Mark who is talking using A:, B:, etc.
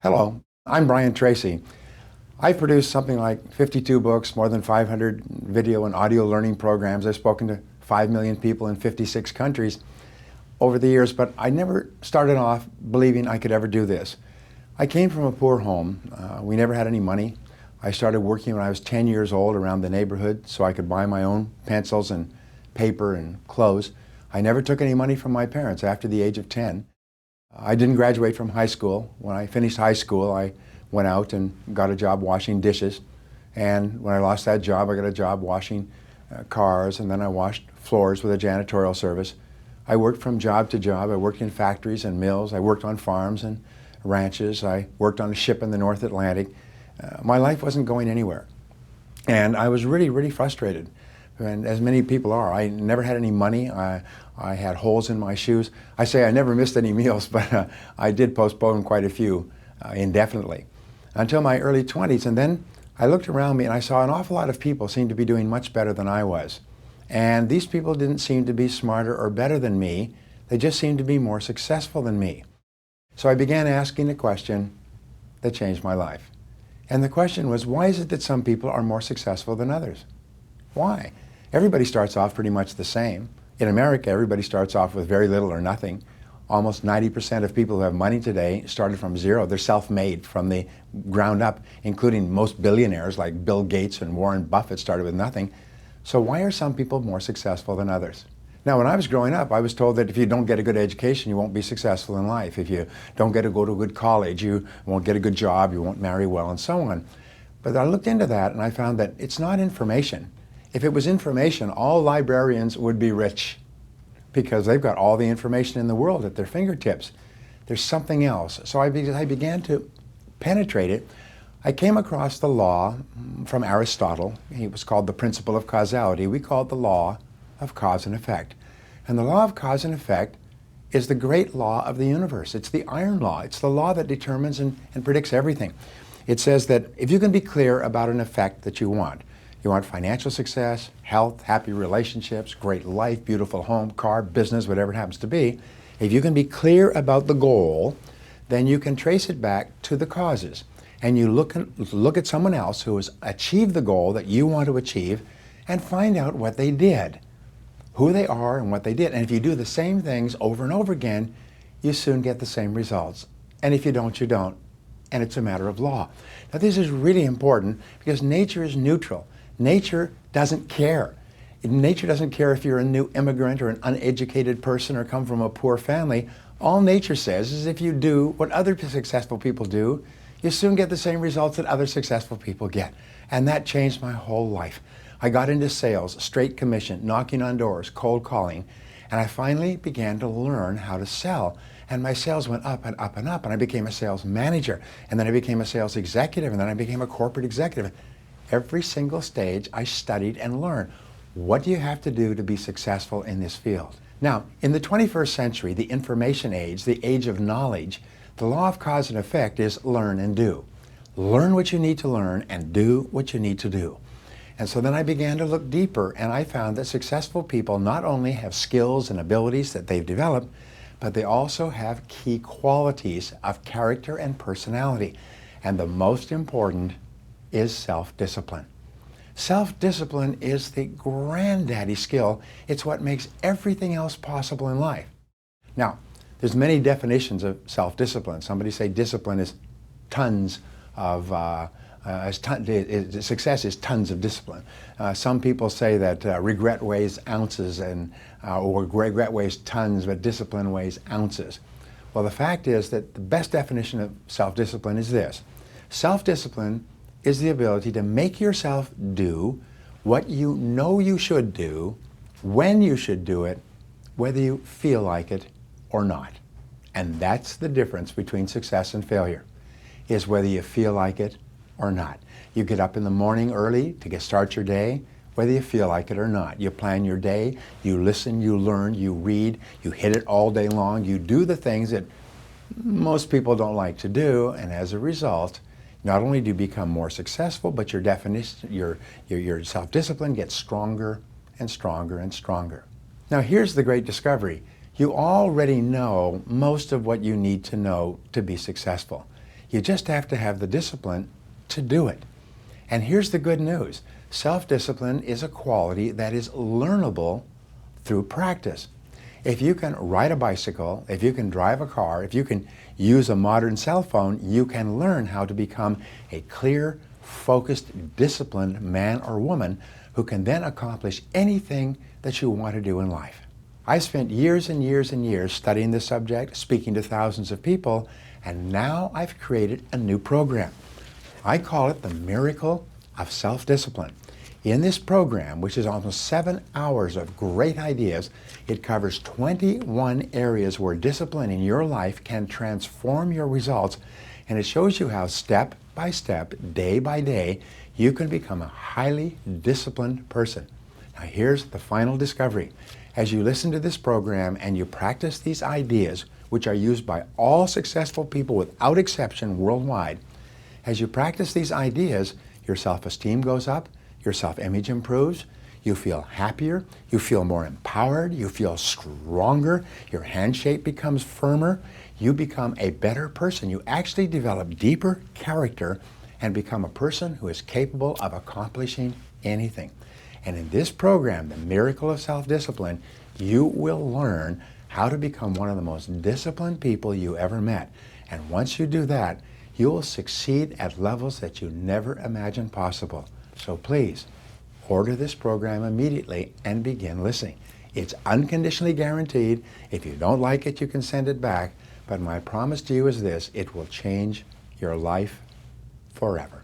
A: Hello, I'm Brian Tracy. I've produced something like 52 books, more than 500 video and audio learning programs. I've spoken to 5 million people in 56 countries over the years, but I never started off believing I could ever do this. I came from a poor home. We never had any money. I started working when I was 10 years old around the neighborhood so I could buy my own pencils and paper and clothes. I never took any money from my parents after the age of 10. I didn't graduate from high school. When I finished high school, I went out and got a job washing dishes. And when I lost that job, I got a job washing cars, and then I washed floors with a janitorial service. I worked from job to job. I worked in factories and mills. I worked on farms and ranches. I worked on a ship in the North Atlantic. My life wasn't going anywhere. And I was really frustrated. And as many people are, I never had any money. I had holes in my shoes. I say I never missed any meals, but I did postpone quite a few indefinitely until my early 20s. And then I looked around me and I saw an awful lot of people seem to be doing much better than I was. And these people didn't seem to be smarter or better than me. They just seemed to be more successful than me. So I began asking a question that changed my life. And the question was, why is it that some people are more successful than others? Why? Everybody starts off pretty much the same. In America, everybody starts off with very little or nothing. Almost 90% of people who have money today started from zero. They're self-made from the ground up, including most billionaires like Bill Gates and Warren Buffett started with nothing. So why are some people more successful than others? Now, when I was growing up, I was told that if you don't get a good education, you won't be successful in life. If you don't get to go to a good college, you won't get a good job, you won't marry well, and so on. But I looked into that and I found that it's not information. If it was information, all librarians would be rich because they've got all the information in the world at their fingertips. There's something else. So I began to penetrate it. I came across the law from Aristotle. It was called the principle of causality. We call it the law of cause and effect. And the law of cause and effect is the great law of the universe. It's the iron law. It's the law that determines and predicts everything. It says that if you can be clear about an effect that you want financial success, health, happy relationships, great life, beautiful home, car, business, whatever it happens to be, if you can be clear about the goal, then you can trace it back to the causes. And you look at someone else who has achieved the goal that you want to achieve and find out what they did, who they are and what they did. And if you do the same things over and over again, you soon get the same results. And if you don't, you don't. And it's a matter of law. Now, this is really important because nature is neutral. Nature doesn't care. Nature doesn't care if you're a new immigrant or an uneducated person or come from a poor family. All nature says is if you do what other successful people do, you soon get the same results that other successful people get. And that changed my whole life. I got into sales, straight commission, knocking on doors, cold calling, and I finally began to learn how to sell. And my sales went up and up and up, and I became a sales manager, and then I became a sales executive, and then I became a corporate executive. Every single stage I studied and learned. What do you have to do to be successful in this field? Now, in the 21st century, the information age, the age of knowledge, the law of cause and effect is learn and do. Learn what you need to learn and do what you need to do. And so then I began to look deeper, and I found that successful people not only have skills and abilities that they've developed, but they also have key qualities of character and personality. And the most important is self-discipline. Self-discipline is the granddaddy skill. It's what makes everything else possible in life. Now, there's many definitions of self-discipline. Somebody say discipline is tons of, success is tons of discipline. Some people say that regret weighs ounces or regret weighs tons, but discipline weighs ounces. Well, the fact is that the best definition of self-discipline is this. Self-discipline is the ability to make yourself do what you know you should do, when you should do it, whether you feel like it or not. And that's the difference between success and failure, is whether you feel like it or not. You get up in the morning early to start your day, whether you feel like it or not. You plan your day, you listen, you learn, you read, you hit it all day long, you do the things that most people don't like to do, and as a result, not only do you become more successful, but your self-discipline gets stronger and stronger and stronger. Now, here's the great discovery. You already know most of what you need to know to be successful. You just have to have the discipline to do it. And here's the good news. Self-discipline is a quality that is learnable through practice. If you can ride a bicycle, if you can drive a car, if you can use a modern cell phone, you can learn how to become a clear, focused, disciplined man or woman who can then accomplish anything that you want to do in life. I spent years and years and years studying this subject, speaking to thousands of people, and now I've created a new program. I call it the Miracle of Self-Discipline. In this program, which is almost 7 hours of great ideas, it covers 21 areas where discipline in your life can transform your results, and it shows you how step by step, day by day, you can become a highly disciplined person. Now here's the final discovery. As you listen to this program and you practice these ideas, which are used by all successful people without exception worldwide, as you practice these ideas, your self-esteem goes up, your self-image improves, you feel happier, you feel more empowered, you feel stronger, your handshake becomes firmer, you become a better person. You actually develop deeper character and become a person who is capable of accomplishing anything. And in this program, The Miracle of Self-Discipline, you will learn how to become one of the most disciplined people you ever met. And once you do that, you will succeed at levels that you never imagined possible. So please, order this program immediately and begin listening. It's unconditionally guaranteed. If you don't like it, you can send it back. But my promise to you is this: it will change your life forever.